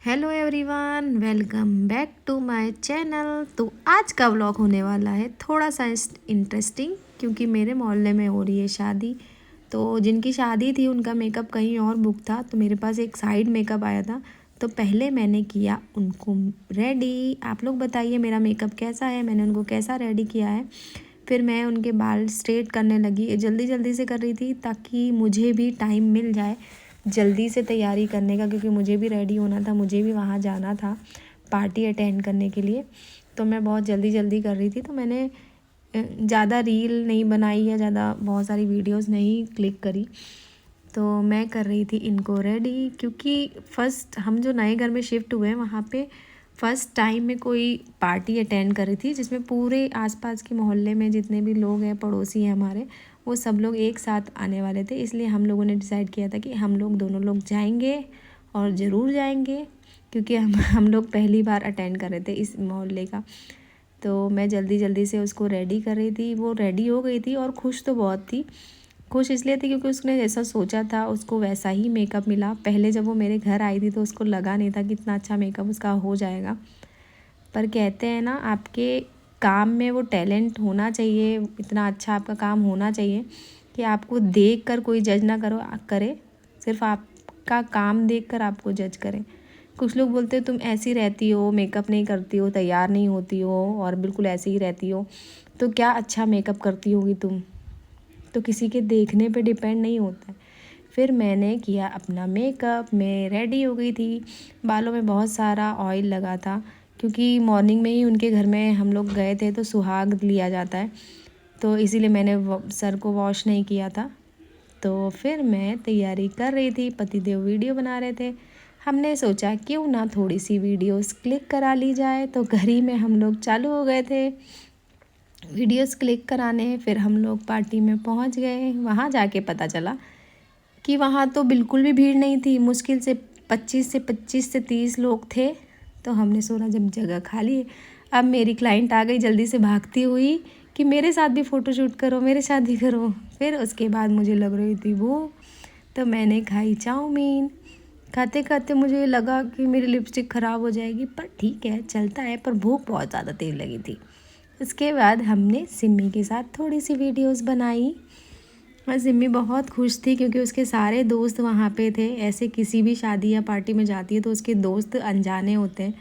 Hello everyone, welcome back to my channel. तो आज का व्लॉग होने वाला है थोड़ा सा इंटरेस्टिंग, क्योंकि मेरे मोहल्ले में हो रही है शादी। तो जिनकी शादी थी उनका मेकअप कहीं और बुक था, तो मेरे पास एक साइड मेकअप आया था। तो पहले मैंने किया उनको रेडी। आप लोग बताइए मेरा मेकअप कैसा है, मैंने उनको कैसा रेडी किया है। फिर मैं उनके बाल स्ट्रेट करने लगी, जल्दी जल्दी से कर रही थी ताकि मुझे भी टाइम मिल जाए जल्दी से तैयारी करने का, क्योंकि मुझे भी रेडी होना था, मुझे भी वहाँ जाना था पार्टी अटेंड करने के लिए। तो मैं बहुत जल्दी जल्दी कर रही थी। तो मैंने ज़्यादा रील नहीं बनाई या ज़्यादा बहुत सारी वीडियोस नहीं क्लिक करी। तो मैं कर रही थी इनको रेडी, क्योंकि फ़र्स्ट हम जो नए घर में शिफ्ट हुए हैं वहाँ पे फ़र्स्ट टाइम में कोई पार्टी अटेंड कर रही थी, जिसमें पूरे आसपास के मोहल्ले में जितने भी लोग हैं, पड़ोसी हैं हमारे, वो सब लोग एक साथ आने वाले थे। इसलिए हम लोगों ने डिसाइड किया था कि हम लोग दोनों लोग जाएंगे और ज़रूर जाएंगे, क्योंकि हम लोग पहली बार अटेंड कर रहे थे इस मोहल्ले का। तो मैं जल्दी जल्दी से उसको रेडी कर रही थी। वो रेडी हो गई थी और खुश तो बहुत थी। खुश इसलिए थी क्योंकि उसने जैसा सोचा था उसको वैसा ही मेकअप मिला। पहले जब वो मेरे घर आई थी तो उसको लगा नहीं था कि इतना अच्छा मेकअप उसका हो जाएगा। पर कहते हैं ना, आपके काम में वो टैलेंट होना चाहिए, इतना अच्छा आपका काम होना चाहिए कि आपको देखकर कोई जज ना करे, सिर्फ आपका काम देखकर आपको जज करें। कुछ लोग बोलते हो तुम ऐसी रहती हो, मेकअप नहीं करती हो, तैयार नहीं होती हो और बिल्कुल ऐसे ही रहती हो, तो क्या अच्छा मेकअप करती होगी तुम। तो किसी के देखने पे डिपेंड नहीं होता है। फिर मैंने किया अपना मेकअप, मैं रेडी हो गई थी। बालों में बहुत सारा ऑयल लगा था, क्योंकि मॉर्निंग में ही उनके घर में हम लोग गए थे तो सुहाग लिया जाता है, तो इसीलिए मैंने सर को वॉश नहीं किया था। तो फिर मैं तैयारी कर रही थी, पतिदेव वीडियो बना रहे थे। हमने सोचा क्यों ना थोड़ी सी वीडियोस क्लिक करा ली जाए, तो घर ही में हम लोग चालू हो गए थे वीडियोस क्लिक कराने। फिर हम लोग पार्टी में पहुंच गए। वहाँ जाके पता चला कि वहाँ तो बिल्कुल भी भीड़ नहीं थी, मुश्किल से 25 से 30 लोग थे। तो हमने सोचा जब जगह खाली है, अब मेरी क्लाइंट आ गई जल्दी से भागती हुई कि मेरे साथ भी फ़ोटोशूट करो, मेरे साथ भी करो। फिर उसके बाद मुझे लग रही थी भूख, तो मैंने खाई चाउमीन। खाते खाते मुझे लगा कि मेरी लिपस्टिक ख़राब हो जाएगी, पर ठीक है चलता है, पर भूख बहुत ज़्यादा तेज़ लगी थी। उसके बाद हमने सिमी के साथ थोड़ी सी वीडियोस बनाई और सिमी बहुत खुश थी, क्योंकि उसके सारे दोस्त वहाँ पे थे। ऐसे किसी भी शादी या पार्टी में जाती है तो उसके दोस्त अनजाने होते हैं।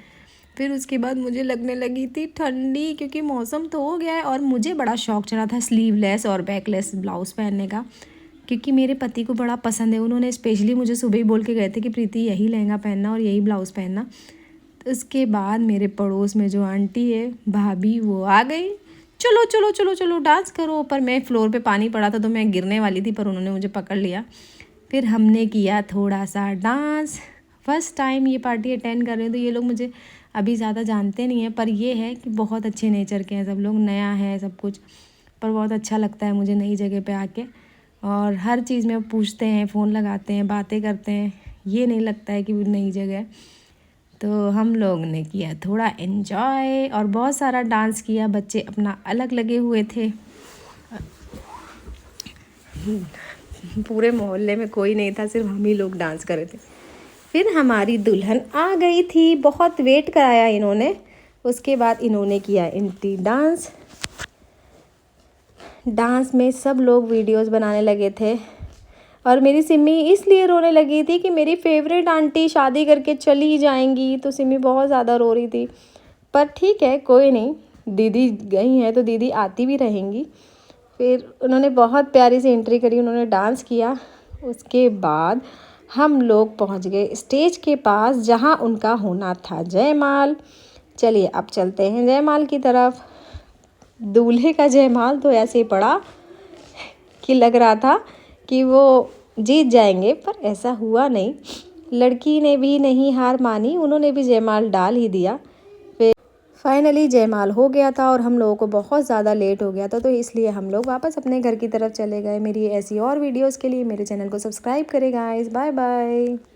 फिर उसके बाद मुझे लगने लगी थी ठंडी, क्योंकि मौसम तो हो गया है और मुझे बड़ा शौक चढ़ा था स्लीवलेस और बैकलेस ब्लाउज़ पहनने का, क्योंकि मेरे पति को बड़ा पसंद है। उन्होंने स्पेशली मुझे सुबह ही बोल के गए थे कि प्रीति यही लहंगा पहनना और यही ब्लाउज़ पहनना। तो उसके बाद मेरे पड़ोस में जो आंटी है, भाभी, वो आ गई, चलो चलो चलो चलो डांस करो। पर मैं फ्लोर पे पानी पड़ा था तो मैं गिरने वाली थी, पर उन्होंने मुझे पकड़ लिया। फिर हमने किया थोड़ा सा डांस। फर्स्ट टाइम ये पार्टी अटेंड कर रहे हैं, तो ये लोग मुझे अभी ज़्यादा जानते नहीं हैं, पर ये है कि बहुत अच्छे नेचर के हैं सब लोग। नया है सब कुछ, पर बहुत अच्छा लगता है मुझे नई जगह पे आके। और हर चीज़ में पूछते हैं, फ़ोन लगाते हैं, बातें करते हैं, ये नहीं लगता है कि वो नई जगह है। तो हम लोग ने किया थोड़ा एन्जॉय और बहुत सारा डांस किया। बच्चे अपना अलग लगे हुए थे, पूरे मोहल्ले में कोई नहीं था, सिर्फ हम ही लोग डांस कर रहे थे। फिर हमारी दुल्हन आ गई थी, बहुत वेट कराया इन्होंने। उसके बाद इन्होंने किया एंट्री डांस। डांस में सब लोग वीडियोस बनाने लगे थे, और मेरी सिमी इसलिए रोने लगी थी कि मेरी फेवरेट आंटी शादी करके चली जाएंगी। तो सिमी बहुत ज़्यादा रो रही थी, पर ठीक है कोई नहीं, दीदी गई हैं तो दीदी आती भी रहेंगी। फिर उन्होंने बहुत प्यारी सी एंट्री करी, उन्होंने डांस किया। उसके बाद हम लोग पहुंच गए स्टेज के पास, जहां उनका होना था जयमाल। चलिए अब चलते हैं जयमाल की तरफ। दूल्हे का जयमाल तो ऐसे ही पड़ा कि लग रहा था कि वो जीत जाएंगे, पर ऐसा हुआ नहीं। लड़की ने भी नहीं हार मानी, उन्होंने भी जयमाल डाल ही दिया। फिर फाइनली जयमाल हो गया था और हम लोगों को बहुत ज़्यादा लेट हो गया था, तो इसलिए हम लोग वापस अपने घर की तरफ चले गए। मेरी ऐसी और वीडियोस के लिए मेरे चैनल को सब्सक्राइब करें गाइस। Bye bye.